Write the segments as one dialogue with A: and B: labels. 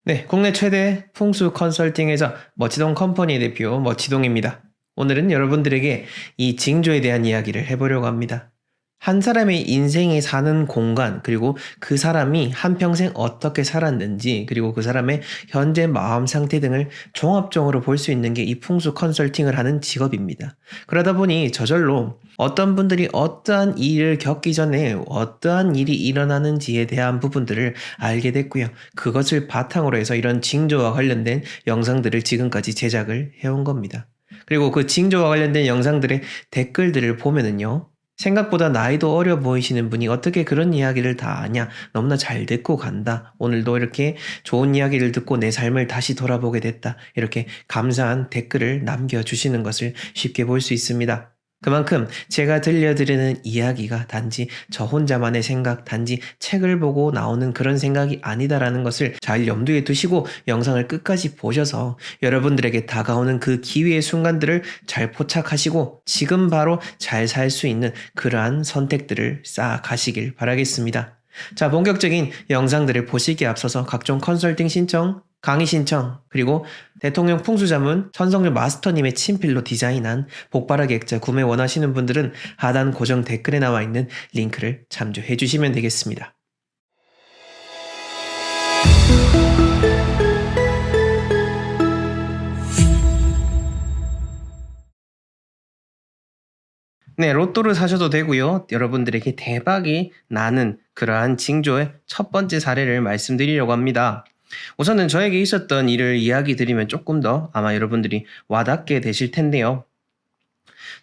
A: 네, 국내 최대 풍수 컨설팅 회사 멋지동 컴퍼니 대표 멋지동입니다. 오늘은 여러분들에게 이 징조에 대한 이야기를 해보려고 합니다. 한 사람의 인생이 사는 공간, 그리고 그 사람이 한평생 어떻게 살았는지, 그리고 그 사람의 현재 마음 상태 등을 종합적으로 볼 수 있는 게 이 풍수 컨설팅을 하는 직업입니다. 그러다 보니 저절로 어떤 분들이 어떠한 일을 겪기 전에 어떠한 일이 일어나는지에 대한 부분들을 알게 됐고요. 그것을 바탕으로 해서 이런 징조와 관련된 영상들을 지금까지 제작을 해온 겁니다. 그리고 그 징조와 관련된 영상들의 댓글들을 보면은요. 생각보다 나이도 어려 보이시는 분이 어떻게 그런 이야기를 다 아냐? 너무나 잘 듣고 간다. 오늘도 이렇게 좋은 이야기를 듣고 내 삶을 다시 돌아보게 됐다. 이렇게 감사한 댓글을 남겨주시는 것을 쉽게 볼 수 있습니다. 그만큼 제가 들려드리는 이야기가 단지 저 혼자만의 생각, 단지 책을 보고 나오는 그런 생각이 아니다라는 것을 잘 염두에 두시고 영상을 끝까지 보셔서 여러분들에게 다가오는 그 기회의 순간들을 잘 포착하시고 지금 바로 잘 살 수 있는 그러한 선택들을 쌓아가시길 바라겠습니다. 자, 본격적인 영상들을 보시기에 앞서서 각종 컨설팅 신청, 강의 신청, 그리고 대통령 풍수자문 천성률 마스터님의 친필로 디자인한 복바라기 액자 구매 원하시는 분들은 하단 고정 댓글에 나와 있는 링크를 참조해 주시면 되겠습니다. 네, 로또를 사셔도 되고요. 여러분들에게 대박이 나는 그러한 징조의 첫 번째 사례를 말씀드리려고 합니다. 우선은 저에게 있었던 일을 이야기 드리면 조금 더 아마 여러분들이 와닿게 되실 텐데요.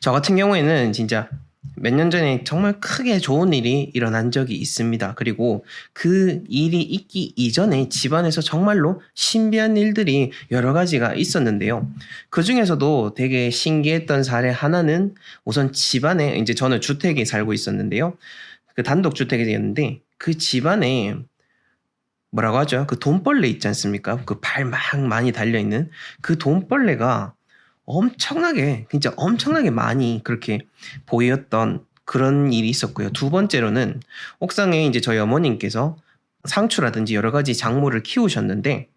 A: 저 같은 경우에는 진짜 몇 년 전에 정말 크게 좋은 일이 일어난 적이 있습니다. 그리고 그 일이 있기 이전에 집안에서 정말로 신비한 일들이 여러 가지가 있었는데요. 그 중에서도 되게 신기했던 사례 하나는 우선 집안에, 이제 저는 주택에 살고 있었는데요. 그 단독주택이었는데 그 집안에 뭐라고 하죠? 그 돈벌레 있지 않습니까? 그 발 막 많이 달려있는 그 돈벌레가 엄청나게, 진짜 엄청나게 많이 그렇게 보였던 그런 일이 있었고요. 두 번째로는 옥상에 이제 저희 어머님께서 상추라든지 여러 가지 작물을 키우셨는데,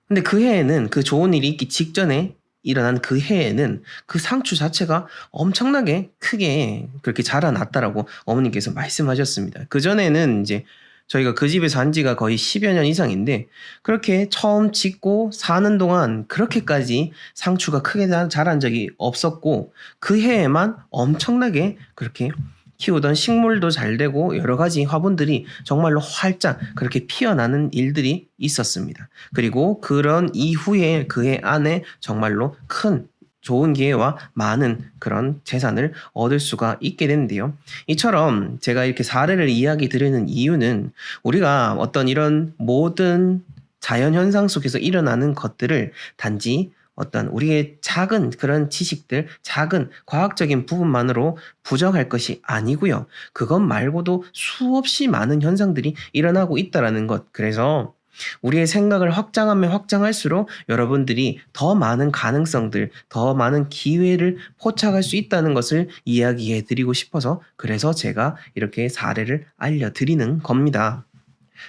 A: 근데 그 해에는 그 좋은 일이 있기 직전에 일어난 그 해에는 그 상추 자체가 엄청나게 크게 그렇게 자라났다라고 어머님께서 말씀하셨습니다. 그전에는 이제 저희가 그 집에 산 지가 거의 10여 년 이상인데 그렇게 처음 짓고 사는 동안 그렇게까지 상추가 크게 자란 적이 없었고 그 해에만 엄청나게 그렇게 키우던 식물도 잘 되고 여러 가지 화분들이 정말로 활짝 그렇게 피어나는 일들이 있었습니다. 그리고 그런 이후에 그해 안에 정말로 큰 좋은 기회와 많은 그런 재산을 얻을 수가 있게 되는데요. 이처럼 제가 이렇게 사례를 이야기 드리는 이유는 우리가 어떤 이런 모든 자연 현상 속에서 일어나는 것들을 단지 어떤 우리의 작은 그런 지식들, 작은 과학적인 부분만으로 부정할 것이 아니고요. 그것 말고도 수없이 많은 현상들이 일어나고 있다라는 것. 그래서 우리의 생각을 확장하면 확장할수록 여러분들이 더 많은 가능성들, 더 많은 기회를 포착할 수 있다는 것을 이야기해 드리고 싶어서 그래서 제가 이렇게 사례를 알려드리는 겁니다.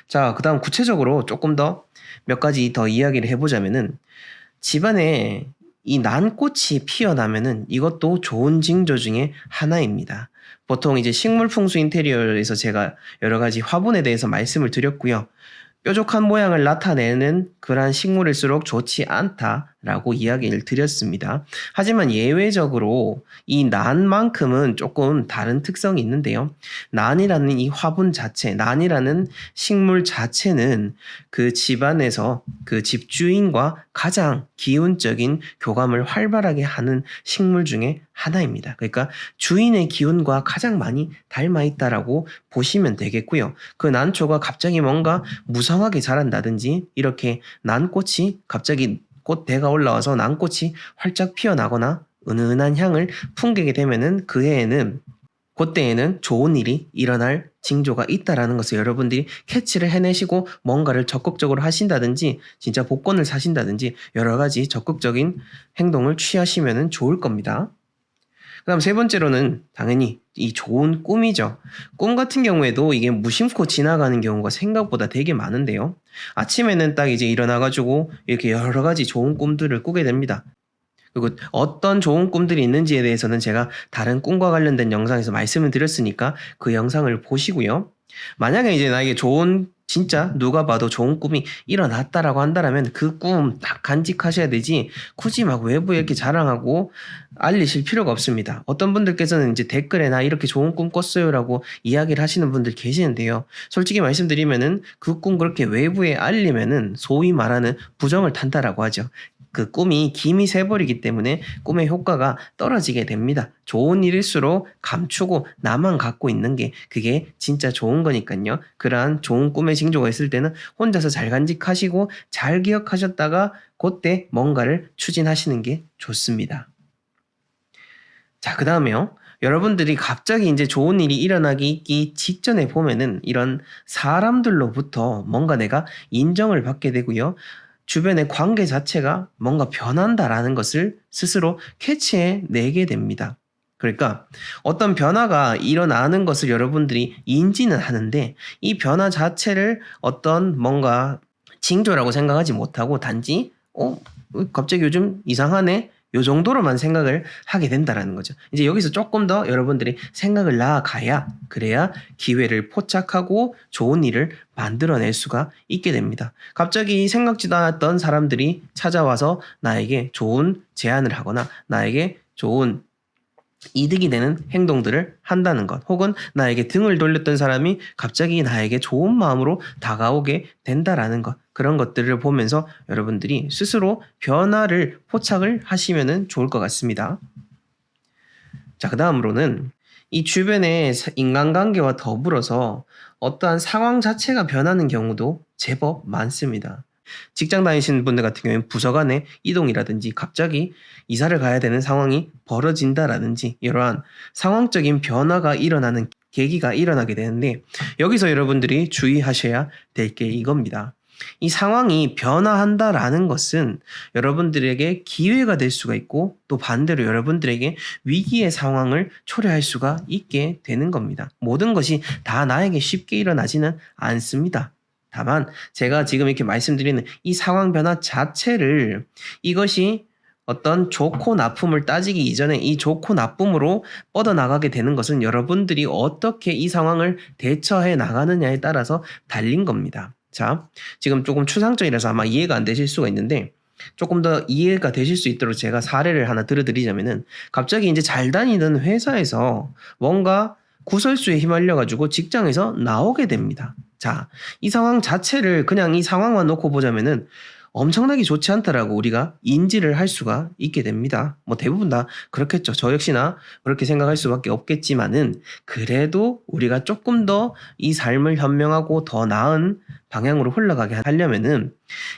A: 자, 그 다음 구체적으로 조금 더 몇 가지 더 이야기를 해보자면은 집안에 이 난꽃이 피어나면은 이것도 좋은 징조 중에 하나입니다. 보통 이제 식물 풍수 인테리어에서 제가 여러 가지 화분에 대해서 말씀을 드렸고요. 뾰족한 모양을 나타내는 그러한 식물일수록 좋지 않다라고 이야기를 드렸습니다. 하지만 예외적으로 이 난만큼은 조금 다른 특성이 있는데요. 난이라는 이 화분 자체, 난이라는 식물 자체는 그 집안에서 그 집주인과 가장 기운적인 교감을 활발하게 하는 식물 중에 하나입니다. 그러니까 주인의 기운과 가장 많이 닮아 있다라고 보시면 되겠고요. 그 난초가 갑자기 뭔가 무성하게 자란다든지 이렇게 난꽃이 갑자기 꽃대가 올라와서 난꽃이 활짝 피어나거나 은은한 향을 풍기게 되면은 그 해에는 그때에는 좋은 일이 일어날 징조가 있다라는 것을 여러분들이 캐치를 해내시고 뭔가를 적극적으로 하신다든지 진짜 복권을 사신다든지 여러 가지 적극적인 행동을 취하시면 좋을 겁니다. 그다음 세 번째로는 당연히 이 좋은 꿈이죠. 꿈 같은 경우에도 이게 무심코 지나가는 경우가 생각보다 되게 많은데요. 아침에는 딱 이제 일어나가지고 이렇게 여러 가지 좋은 꿈들을 꾸게 됩니다. 그리고 어떤 좋은 꿈들이 있는지에 대해서는 제가 다른 꿈과 관련된 영상에서 말씀을 드렸으니까 그 영상을 보시고요. 만약에 이제 나에게 진짜 누가 봐도 좋은 꿈이 일어났다라고 한다면 그 꿈 딱 간직하셔야 되지 굳이 막 외부에 이렇게 자랑하고 알리실 필요가 없습니다. 어떤 분들께서는 이제 댓글에 나 이렇게 좋은 꿈 꿨어요라고 이야기를 하시는 분들 계시는데요. 솔직히 말씀드리면은 그 꿈 그렇게 외부에 알리면은 소위 말하는 부정을 탄다라고 하죠. 그 꿈이 김이 새버리기 때문에 꿈의 효과가 떨어지게 됩니다. 좋은 일일수록 감추고 나만 갖고 있는 게 그게 진짜 좋은 거니까요. 그러한 좋은 꿈의 징조가 있을 때는 혼자서 잘 간직하시고 잘 기억하셨다가 그때 뭔가를 추진하시는 게 좋습니다. 자, 그 다음에요. 여러분들이 갑자기 이제 좋은 일이 일어나기 직전에 보면은 이런 사람들로부터 뭔가 내가 인정을 받게 되고요. 주변의 관계 자체가 뭔가 변한다라는 것을 스스로 캐치해 내게 됩니다. 그러니까 어떤 변화가 일어나는 것을 여러분들이 인지는 하는데 이 변화 자체를 어떤 뭔가 징조라고 생각하지 못하고 단지 갑자기 요즘 이상하네? 요 정도로만 생각을 하게 된다라는 거죠. 이제 여기서 조금 더 여러분들이 생각을 나아가야 그래야 기회를 포착하고 좋은 일을 만들어낼 수가 있게 됩니다. 갑자기 생각지도 않았던 사람들이 찾아와서 나에게 좋은 제안을 하거나 나에게 좋은 이득이 되는 행동들을 한다는 것, 혹은 나에게 등을 돌렸던 사람이 갑자기 나에게 좋은 마음으로 다가오게 된다라는 것, 그런 것들을 보면서 여러분들이 스스로 변화를 포착을 하시면 좋을 것 같습니다. 자, 그 다음으로는 이 주변의 인간관계와 더불어서 어떠한 상황 자체가 변하는 경우도 제법 많습니다. 직장 다니시는 분들 같은 경우에는 부서 간의 이동이라든지 갑자기 이사를 가야 되는 상황이 벌어진다라든지 이러한 상황적인 변화가 일어나는 계기가 일어나게 되는데 여기서 여러분들이 주의하셔야 될 게 이겁니다. 이 상황이 변화한다라는 것은 여러분들에게 기회가 될 수가 있고 또 반대로 여러분들에게 위기의 상황을 초래할 수가 있게 되는 겁니다. 모든 것이 다 나에게 쉽게 일어나지는 않습니다. 다만 제가 지금 이렇게 말씀드리는 이 상황 변화 자체를 이것이 어떤 좋고 나쁨을 따지기 이전에 이 좋고 나쁨으로 뻗어나가게 되는 것은 여러분들이 어떻게 이 상황을 대처해 나가느냐에 따라서 달린 겁니다. 자, 지금 조금 추상적이라서 아마 이해가 안 되실 수가 있는데 조금 더 이해가 되실 수 있도록 제가 사례를 하나 들어드리자면은 갑자기 이제 잘 다니던 회사에서 뭔가 구설수에 휘말려가지고 직장에서 나오게 됩니다. 자, 이 상황 자체를 그냥 이 상황만 놓고 보자면은 엄청나게 좋지 않다라고 우리가 인지를 할 수가 있게 됩니다. 뭐 대부분 다 그렇겠죠. 저 역시나 그렇게 생각할 수밖에 없겠지만은 그래도 우리가 조금 더 이 삶을 현명하고 더 나은 방향으로 흘러가게 하려면은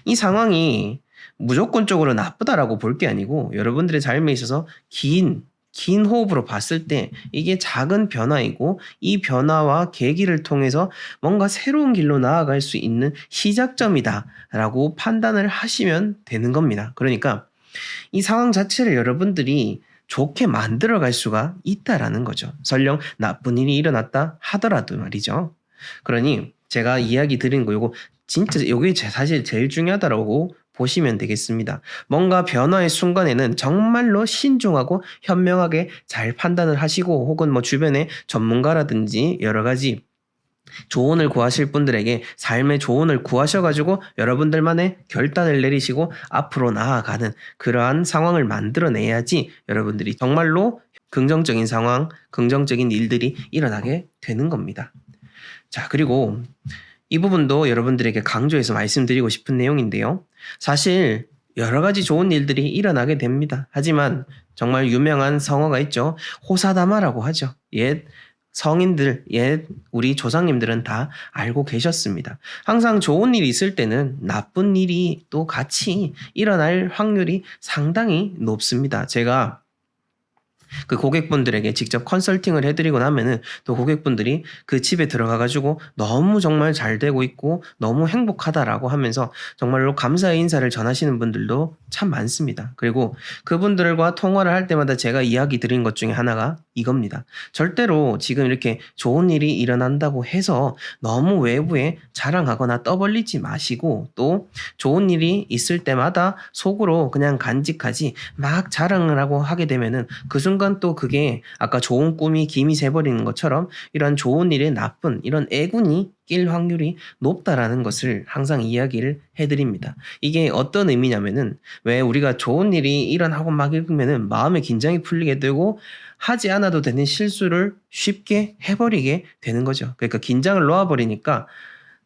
A: 이 상황이 무조건적으로 나쁘다라고 볼 게 아니고 여러분들의 삶에 있어서 긴 호흡으로 봤을 때 이게 작은 변화이고 이 변화와 계기를 통해서 뭔가 새로운 길로 나아갈 수 있는 시작점이다라고 판단을 하시면 되는 겁니다. 그러니까 이 상황 자체를 여러분들이 좋게 만들어 갈 수가 있다라는 거죠. 설령 나쁜 일이 일어났다 하더라도 말이죠. 그러니 제가 이야기 드린 거 요거 진짜 요게 사실 제일 중요하다라고 보시면 되겠습니다. 뭔가 변화의 순간에는 정말로 신중하고 현명하게 잘 판단을 하시고 혹은 뭐 주변에 전문가라든지 여러 가지 조언을 구하실 분들에게 삶의 조언을 구하셔가지고 여러분들만의 결단을 내리시고 앞으로 나아가는 그러한 상황을 만들어내야지 여러분들이 정말로 긍정적인 상황, 긍정적인 일들이 일어나게 되는 겁니다. 자, 그리고 이 부분도 여러분들에게 강조해서 말씀드리고 싶은 내용인데요. 사실 여러 가지 좋은 일들이 일어나게 됩니다. 하지만 정말 유명한 성어가 있죠. 호사다마라고 하죠. 옛 성인들, 옛 우리 조상님들은 다 알고 계셨습니다. 항상 좋은 일이 있을 때는 나쁜 일이 또 같이 일어날 확률이 상당히 높습니다. 제가 그 고객분들에게 직접 컨설팅을 해드리고 나면은 또 고객분들이 그 집에 들어가가지고 너무 정말 잘 되고 있고 너무 행복하다라고 하면서 정말로 감사의 인사를 전하시는 분들도 참 많습니다. 그리고 그분들과 통화를 할 때마다 제가 이야기 드린 것 중에 하나가 이겁니다. 절대로 지금 이렇게 좋은 일이 일어난다고 해서 너무 외부에 자랑하거나 떠벌리지 마시고, 또 좋은 일이 있을 때마다 속으로 그냥 간직하지 막 자랑을 하고 하게 되면은 그 순간 또 그게 아까 좋은 꿈이 김이 새버리는 것처럼 이런 좋은 일에 나쁜 이런 애군이 낄 확률이 높다라는 것을 항상 이야기를 해드립니다. 이게 어떤 의미냐면은, 왜 우리가 좋은 일이 일어나고 막 읽으면은 마음의 긴장이 풀리게 되고 하지 않아도 되는 실수를 쉽게 해버리게 되는 거죠. 그러니까 긴장을 놓아버리니까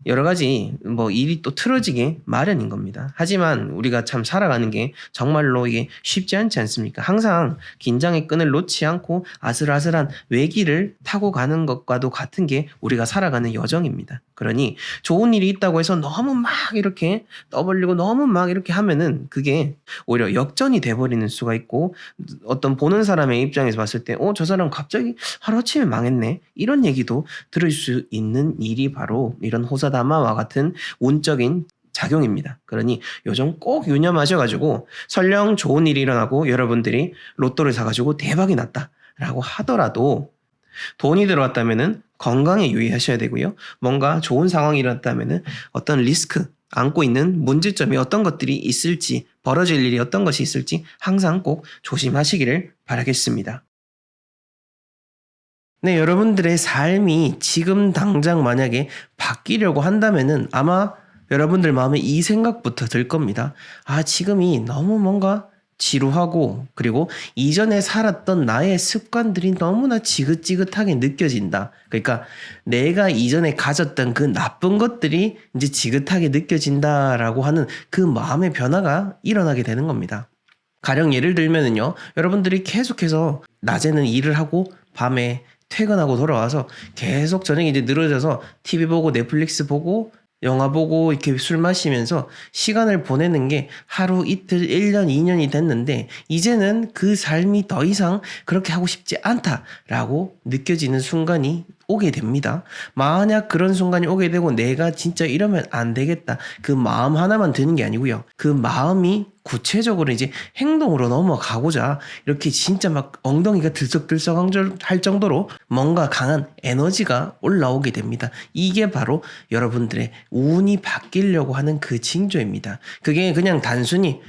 A: 여러 가지 일이 또 틀어지게 마련인 겁니다. 하지만 우리가 참 살아가는 게 정말로 이게 쉽지 않지 않습니까? 항상 긴장의 끈을 놓지 않고 아슬아슬한 외길을 타고 가는 것과도 같은 게 우리가 살아가는 여정입니다. 그러니 좋은 일이 있다고 해서 너무 막 이렇게 떠벌리고 너무 막 이렇게 하면은 그게 오히려 역전이 돼버리는 수가 있고, 어떤 보는 사람의 입장에서 봤을 때 저 사람 갑자기 하루아침에 망했네, 이런 얘기도 들을 수 있는 일이 바로 이런 호사다마와 같은 운적인 작용입니다. 그러니 요점 꼭 유념하셔가지고, 설령 좋은 일이 일어나고 여러분들이 로또를 사가지고 대박이 났다라고 하더라도 돈이 들어왔다면은 건강에 유의하셔야 되고요. 뭔가 좋은 상황이 일어났다면은 어떤 리스크, 안고 있는 문제점이 어떤 것들이 있을지, 벌어질 일이 어떤 것이 있을지 항상 꼭 조심하시기를 바라겠습니다. 네, 여러분들의 삶이 지금 당장 만약에 바뀌려고 한다면은 아마 여러분들 마음에 이 생각부터 들 겁니다. 지금이 너무 뭔가 지루하고, 그리고 이전에 살았던 나의 습관들이 너무나 지긋지긋하게 느껴진다. 그러니까 내가 이전에 가졌던 그 나쁜 것들이 이제 지긋하게 느껴진다라고 하는 그 마음의 변화가 일어나게 되는 겁니다. 가령 예를 들면은요, 여러분들이 계속해서 낮에는 일을 하고 밤에 퇴근하고 돌아와서 계속 저녁에 이제 늘어져서 TV 보고 넷플릭스 보고 영화 보고 이렇게 술 마시면서 시간을 보내는 게 하루 이틀 1년 2년이 됐는데, 이제는 그 삶이 더 이상 그렇게 하고 싶지 않다라고 느껴지는 순간이 오게 됩니다. 만약 그런 순간이 오게 되고 내가 진짜 이러면 안 되겠다, 그 마음 하나만 드는 게 아니고요, 그 마음이 구체적으로 이제 행동으로 넘어가고자 이렇게 진짜 막 엉덩이가 들썩들썩 할 정도로 뭔가 강한 에너지가 올라오게 됩니다. 이게 바로 여러분들의 운이 바뀌려고 하는 그 징조입니다. 그게 그냥 단순히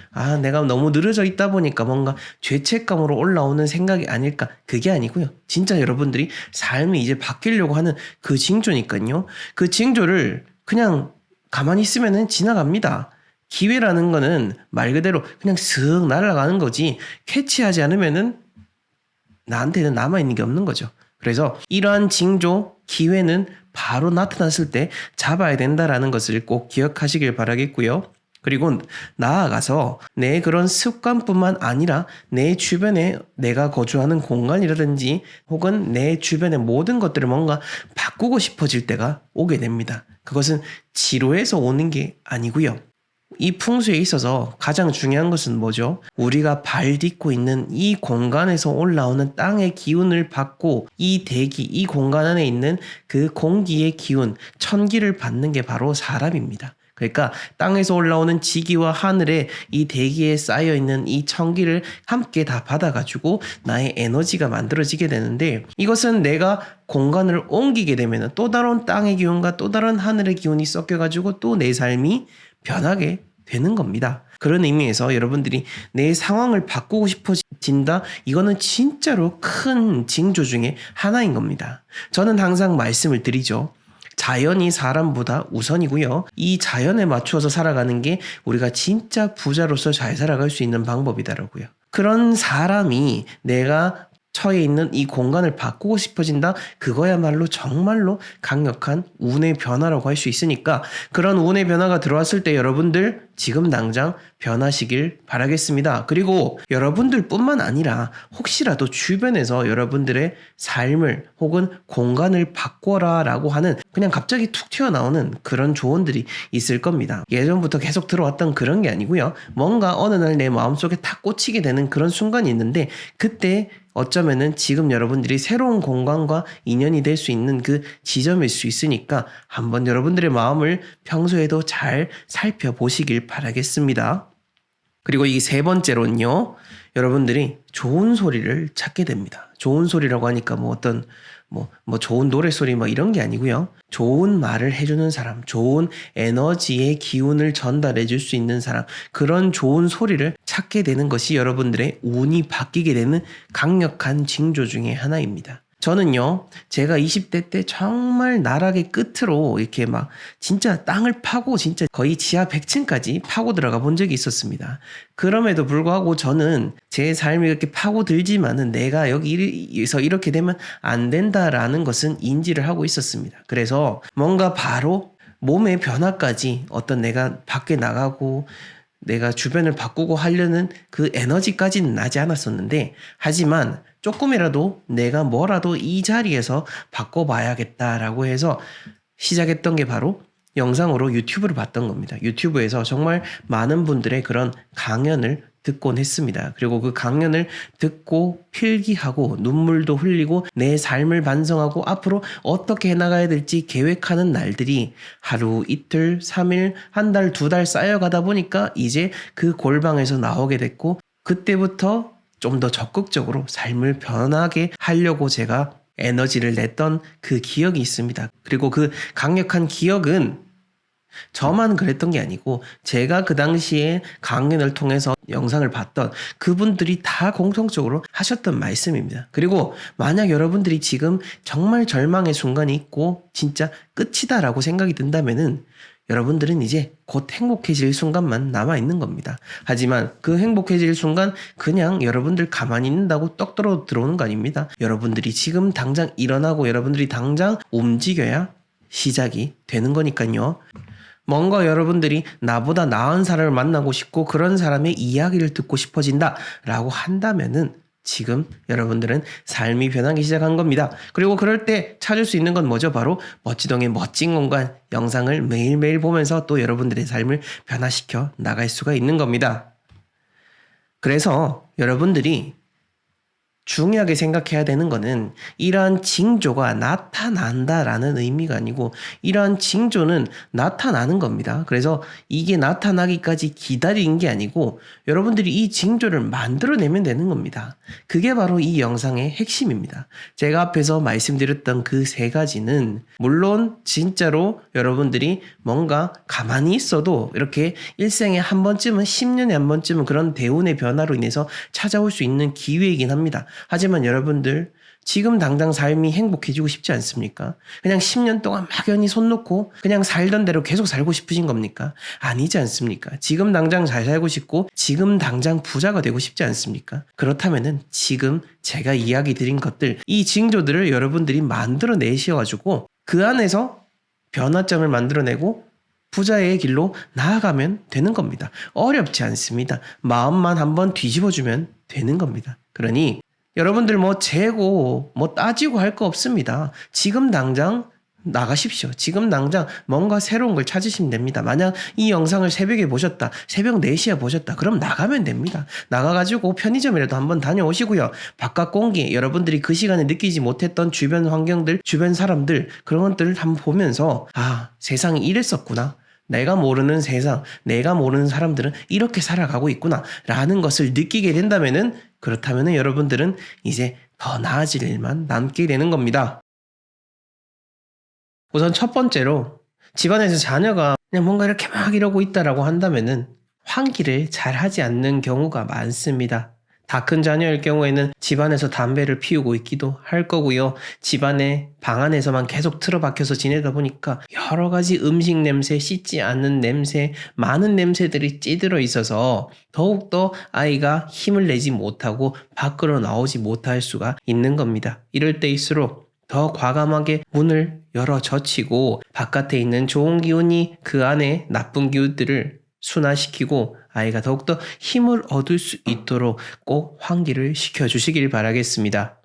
A: 내가 너무 늘어져 있다 보니까 뭔가 죄책감으로 올라오는 생각이 아닐까, 그게 아니고요. 진짜 여러분들이 삶이 이제 바뀌려고 하는 그 징조니까요. 그 징조를 그냥 가만히 있으면은 지나갑니다. 기회라는 거는 말 그대로 그냥 슥 날아가는 거지, 캐치하지 않으면은 나한테는 남아있는 게 없는 거죠. 그래서 이러한 징조, 기회는 바로 나타났을 때 잡아야 된다라는 것을 꼭 기억하시길 바라겠고요. 그리고 나아가서 내 그런 습관뿐만 아니라 내 주변에 내가 거주하는 공간이라든지 혹은 내 주변의 모든 것들을 뭔가 바꾸고 싶어질 때가 오게 됩니다. 그것은 지루해서 오는 게 아니고요. 이 풍수에 있어서 가장 중요한 것은 뭐죠? 우리가 발 딛고 있는 이 공간에서 올라오는 땅의 기운을 받고, 이 대기, 이 공간 안에 있는 그 공기의 기운, 천기를 받는 게 바로 사람입니다. 그러니까 땅에서 올라오는 지기와 하늘에 이 대기에 쌓여있는 이 천기를 함께 다 받아가지고 나의 에너지가 만들어지게 되는데, 이것은 내가 공간을 옮기게 되면 또 다른 땅의 기운과 또 다른 하늘의 기운이 섞여가지고 또 내 삶이 변하게 되는 겁니다. 그런 의미에서 여러분들이 내 상황을 바꾸고 싶어진다, 이거는 진짜로 큰 징조 중에 하나인 겁니다. 저는 항상 말씀을 드리죠. 자연이 사람보다 우선이고요. 이 자연에 맞추어서 살아가는 게 우리가 진짜 부자로서 잘 살아갈 수 있는 방법이더라고요. 그런 사람이 내가 처해 있는 이 공간을 바꾸고 싶어진다, 그거야말로 정말로 강력한 운의 변화라고 할 수 있으니까, 그런 운의 변화가 들어왔을 때 여러분들 지금 당장 변하시길 바라겠습니다. 그리고 여러분들 뿐만 아니라 혹시라도 주변에서 여러분들의 삶을 혹은 공간을 바꿔라 라고 하는 그냥 갑자기 툭 튀어나오는 그런 조언들이 있을 겁니다. 예전부터 계속 들어왔던 그런 게 아니고요. 뭔가 어느 날 내 마음속에 탁 꽂히게 되는 그런 순간이 있는데, 그때 어쩌면은 지금 여러분들이 새로운 공간과 인연이 될 수 있는 그 지점일 수 있으니까 한번 여러분들의 마음을 평소에도 잘 살펴보시길 바라겠습니다. 그리고 이 세 번째로는요, 여러분들이 좋은 소리를 찾게 됩니다. 좋은 소리라고 하니까 어떤 좋은 노래소리 이런 게 아니고요. 좋은 말을 해주는 사람, 좋은 에너지의 기운을 전달해 줄 수 있는 사람, 그런 좋은 소리를 찾게 되는 것이 여러분들의 운이 바뀌게 되는 강력한 징조 중에 하나입니다. 저는요, 제가 20대 때 정말 나락의 끝으로 이렇게 진짜 땅을 파고 진짜 거의 지하 100층까지 파고 들어가 본 적이 있었습니다. 그럼에도 불구하고 저는 제 삶이 이렇게 파고들지만은 내가 여기서 이렇게 되면 안 된다라는 것은 인지를 하고 있었습니다. 그래서 뭔가 바로 몸의 변화까지 어떤 내가 밖에 나가고 내가 주변을 바꾸고 하려는 그 에너지까지는 나지 않았었는데, 하지만 조금이라도 내가 뭐라도 이 자리에서 바꿔봐야겠다라고 해서 시작했던 게 바로 영상으로 유튜브를 봤던 겁니다. 유튜브에서 정말 많은 분들의 그런 강연을 듣곤 했습니다. 그리고 그 강연을 듣고 필기하고 눈물도 흘리고 내 삶을 반성하고 앞으로 어떻게 해나가야 될지 계획하는 날들이 하루, 이틀, 3일, 한 달, 2달 쌓여가다 보니까 이제 그 골방에서 나오게 됐고, 그때부터 좀 더 적극적으로 삶을 변하게 하려고 제가 에너지를 냈던 그 기억이 있습니다. 그리고 그 강력한 기억은 저만 그랬던 게 아니고 제가 그 당시에 강연을 통해서 영상을 봤던 그분들이 다 공통적으로 하셨던 말씀입니다. 그리고 만약 여러분들이 지금 정말 절망의 순간이 있고 진짜 끝이다라고 생각이 든다면은 여러분들은 이제 곧 행복해질 순간만 남아있는 겁니다. 하지만 그 행복해질 순간 그냥 여러분들 가만히 있는다고 떡 떨어 들어오는 거 아닙니다. 여러분들이 지금 당장 일어나고 여러분들이 당장 움직여야 시작이 되는 거니까요. 뭔가 여러분들이 나보다 나은 사람을 만나고 싶고 그런 사람의 이야기를 듣고 싶어진다 라고 한다면은 지금 여러분들은 삶이 변하기 시작한 겁니다. 그리고 그럴 때 찾을 수 있는 건 뭐죠? 바로 멋지동의 멋진 공간 영상을 매일매일 보면서 또 여러분들의 삶을 변화시켜 나갈 수가 있는 겁니다. 그래서 여러분들이 중요하게 생각해야 되는 거는 이러한 징조가 나타난다라는 의미가 아니고 이러한 징조는 나타나는 겁니다. 그래서 이게 나타나기까지 기다리는 게 아니고 여러분들이 이 징조를 만들어내면 되는 겁니다. 그게 바로 이 영상의 핵심입니다. 제가 앞에서 말씀드렸던 그 세 가지는 물론 진짜로 여러분들이 뭔가 가만히 있어도 이렇게 일생에 한 번쯤은 10년에 한 번쯤은 그런 대운의 변화로 인해서 찾아올 수 있는 기회이긴 합니다. 하지만 여러분들 지금 당장 삶이 행복해지고 싶지 않습니까? 그냥 10년 동안 막연히 손 놓고 그냥 살던 대로 계속 살고 싶으신 겁니까? 아니지 않습니까? 지금 당장 잘 살고 싶고 지금 당장 부자가 되고 싶지 않습니까? 그렇다면은 지금 제가 이야기 드린 것들, 이 징조들을 여러분들이 만들어내셔가지고 그 안에서 변화점을 만들어내고 부자의 길로 나아가면 되는 겁니다. 어렵지 않습니다. 마음만 한번 뒤집어주면 되는 겁니다. 그러니 여러분들 재고 따지고 할 거 없습니다. 지금 당장 나가십시오. 지금 당장 뭔가 새로운 걸 찾으시면 됩니다. 만약 이 영상을 새벽에 보셨다, 새벽 4시에 보셨다, 그럼 나가면 됩니다. 나가가지고 편의점이라도 한번 다녀오시고요. 바깥 공기, 여러분들이 그 시간에 느끼지 못했던 주변 환경들, 주변 사람들, 그런 것들을 한번 보면서 세상이 이랬었구나. 내가 모르는 세상, 내가 모르는 사람들은 이렇게 살아가고 있구나 라는 것을 느끼게 된다면은, 그렇다면은 여러분들은 이제 더 나아질 일만 남게 되는 겁니다. 우선 첫 번째로 집안에서 자녀가 그냥 뭔가 이렇게 막 이러고 있다라고 한다면은 환기를 잘 하지 않는 경우가 많습니다. 다 큰 자녀일 경우에는 집안에서 담배를 피우고 있기도 할 거고요. 집안에 방 안에서만 계속 틀어박혀서 지내다 보니까 여러 가지 음식 냄새, 씻지 않는 냄새, 많은 냄새들이 찌들어 있어서 더욱더 아이가 힘을 내지 못하고 밖으로 나오지 못할 수가 있는 겁니다. 이럴 때일수록 더 과감하게 문을 열어 젖히고 바깥에 있는 좋은 기운이 그 안에 나쁜 기운들을 순화시키고 아이가 더욱더 힘을 얻을 수 있도록 꼭 환기를 시켜주시길 바라겠습니다.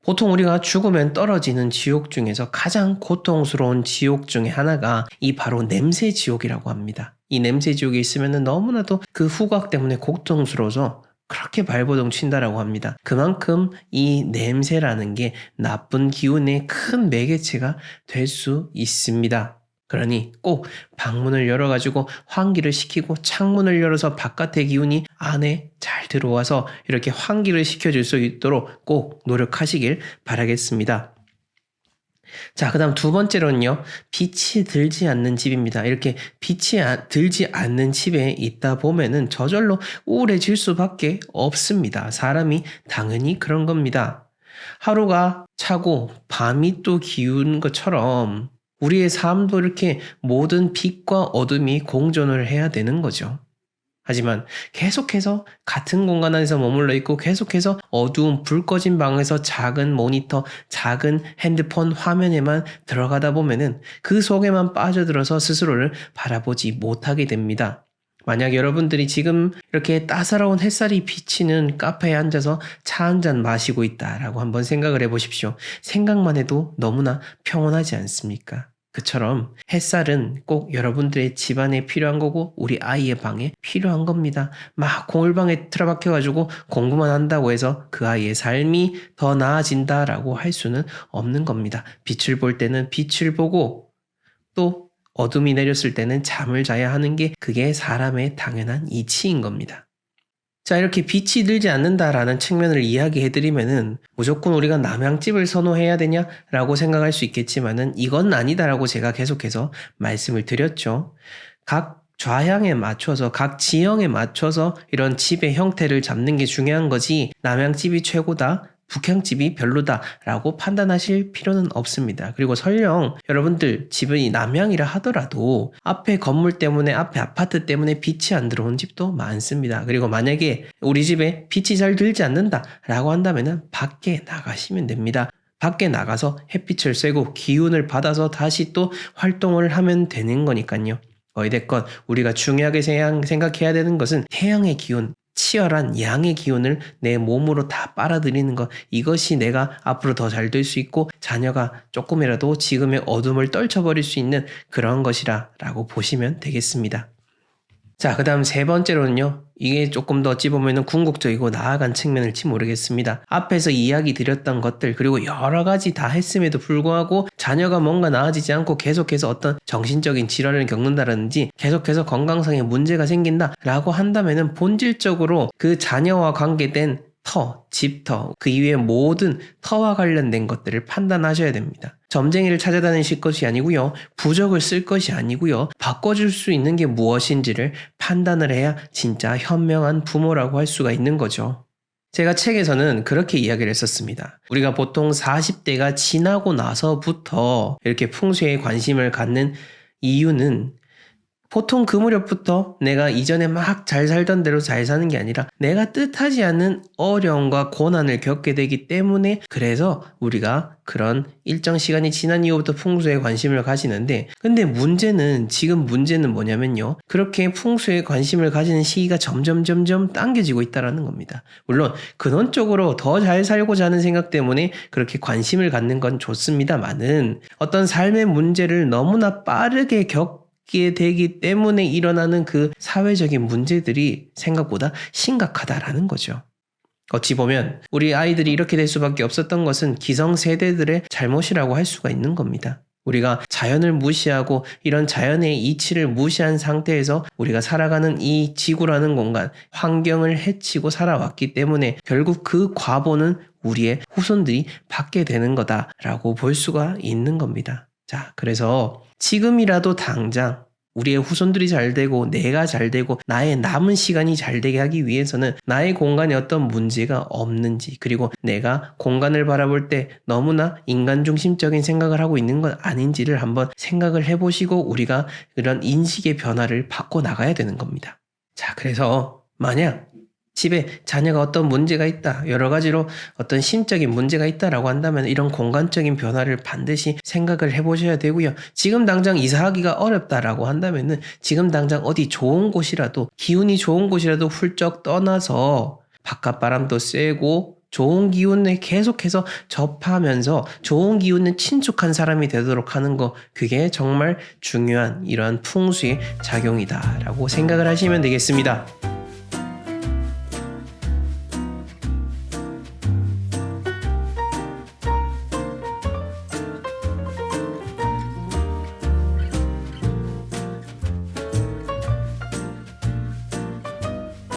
A: 보통 우리가 죽으면 떨어지는 지옥 중에서 가장 고통스러운 지옥 중에 하나가 이 바로 냄새 지옥이라고 합니다. 이 냄새 지옥에 있으면 너무나도 그 후각 때문에 고통스러워서 그렇게 발버둥 친다라고 합니다. 그만큼 이 냄새라는 게 나쁜 기운의 큰 매개체가 될 수 있습니다. 그러니 꼭 방문을 열어가지고 환기를 시키고 창문을 열어서 바깥의 기운이 안에 잘 들어와서 이렇게 환기를 시켜줄 수 있도록 꼭 노력하시길 바라겠습니다. 자, 그 다음 두 번째로는요, 빛이 들지 않는 집입니다. 이렇게 빛이 들지 않는 집에 있다 보면은 저절로 우울해질 수밖에 없습니다. 사람이 당연히 그런 겁니다. 하루가 차고 밤이 또 기운 것처럼 우리의 삶도 이렇게 모든 빛과 어둠이 공존을 해야 되는 거죠. 하지만 계속해서 같은 공간 안에서 머물러 있고 계속해서 어두운 불 꺼진 방에서 작은 모니터, 작은 핸드폰 화면에만 들어가다 보면은 그 속에만 빠져들어서 스스로를 바라보지 못하게 됩니다. 만약 여러분들이 지금 이렇게 따사로운 햇살이 비치는 카페에 앉아서 차 한 잔 마시고 있다라고 한번 생각을 해보십시오. 생각만 해도 너무나 평온하지 않습니까? 그처럼 햇살은 꼭 여러분들의 집안에 필요한 거고 우리 아이의 방에 필요한 겁니다. 막 공울방에 틀어박혀가지고 공부만 한다고 해서 그 아이의 삶이 더 나아진다라고 할 수는 없는 겁니다. 빛을 볼 때는 빛을 보고 또 어둠이 내렸을 때는 잠을 자야 하는 게 그게 사람의 당연한 이치인 겁니다. 자, 이렇게 빛이 들지 않는다라는 측면을 이야기해드리면은 무조건 우리가 남향집을 선호해야 되냐라고 생각할 수 있겠지만은 이건 아니다라고 제가 계속해서 말씀을 드렸죠. 각 좌향에 맞춰서 각 지형에 맞춰서 이런 집의 형태를 잡는 게 중요한 거지 남향집이 최고다, 북향집이 별로다라고 판단하실 필요는 없습니다. 그리고 설령 여러분들 집이 남향이라 하더라도 앞에 건물 때문에 앞에 아파트 때문에 빛이 안 들어오는 집도 많습니다. 그리고 만약에 우리 집에 빛이 잘 들지 않는다라고 한다면 밖에 나가시면 됩니다. 밖에 나가서 햇빛을 쐬고 기운을 받아서 다시 또 활동을 하면 되는 거니까요. 어찌됐건 우리가 중요하게 생각해야 되는 것은 태양의 기운, 치열한 양의 기운을 내 몸으로 다 빨아들이는 것, 이것이 내가 앞으로 더 잘 될 수 있고 자녀가 조금이라도 지금의 어둠을 떨쳐버릴 수 있는 그런 것이라고 보시면 되겠습니다. 자, 그 다음 세 번째로는요, 이게 조금 더 어찌 보면 궁극적이고 나아간 측면일지 모르겠습니다. 앞에서 이야기 드렸던 것들 그리고 여러 가지 다 했음에도 불구하고 자녀가 뭔가 나아지지 않고 계속해서 어떤 정신적인 질환을 겪는다든지 계속해서 건강상의 문제가 생긴다라고 한다면은 본질적으로 그 자녀와 관계된 터, 집터, 그 이외의 모든 터와 관련된 것들을 판단하셔야 됩니다. 점쟁이를 찾아다니실 것이 아니고요. 부적을 쓸 것이 아니고요. 바꿔줄 수 있는 게 무엇인지를 판단을 해야 진짜 현명한 부모라고 할 수가 있는 거죠. 제가 책에서는 그렇게 이야기를 했었습니다. 우리가 보통 40대가 지나고 나서부터 이렇게 풍수에 관심을 갖는 이유는 보통 그 무렵부터 내가 이전에 막 잘 살던 대로 잘 사는 게 아니라 내가 뜻하지 않는 어려움과 고난을 겪게 되기 때문에 그래서 우리가 그런 일정 시간이 지난 이후부터 풍수에 관심을 가지는데 근데 지금 문제는 뭐냐면요. 그렇게 풍수에 관심을 가지는 시기가 점점 당겨지고 있다는 겁니다. 물론 근원적으로 더 잘 살고자 하는 생각 때문에 그렇게 관심을 갖는 건 좋습니다만은 어떤 삶의 문제를 너무나 빠르게 겪게 되기 때문에 일어나는 그 사회적인 문제들이 생각보다 심각하다라는 거죠. 어찌 보면 우리 아이들이 이렇게 될 수밖에 없었던 것은 기성세대들의 잘못이라고 할 수가 있는 겁니다. 우리가 자연을 무시하고 이런 자연의 이치를 무시한 상태에서 우리가 살아가는 이 지구라는 공간, 환경을 해치고 살아왔기 때문에 결국 그 과보는 우리의 후손들이 받게 되는 거다라고 볼 수가 있는 겁니다. 자, 그래서 지금이라도 당장 우리의 후손들이 잘 되고 내가 잘 되고 나의 남은 시간이 잘 되게 하기 위해서는 나의 공간에 어떤 문제가 없는지 그리고 내가 공간을 바라볼 때 너무나 인간 중심적인 생각을 하고 있는 건 아닌지를 한번 생각을 해보시고 우리가 그런 인식의 변화를 바꿔 나가야 되는 겁니다. 자, 그래서 만약 집에 자녀가 어떤 문제가 있다, 여러 가지로 어떤 심적인 문제가 있다라고 한다면 이런 공간적인 변화를 반드시 생각을 해보셔야 되고요. 지금 당장 이사하기가 어렵다라고 한다면은 지금 당장 어디 좋은 곳이라도 기운이 좋은 곳이라도 훌쩍 떠나서 바깥 바람도 쐬고 좋은 기운에 계속해서 접하면서 좋은 기운에 친숙한 사람이 되도록 하는 거 그게 정말 중요한 이러한 풍수의 작용이다라고 생각을 하시면 되겠습니다.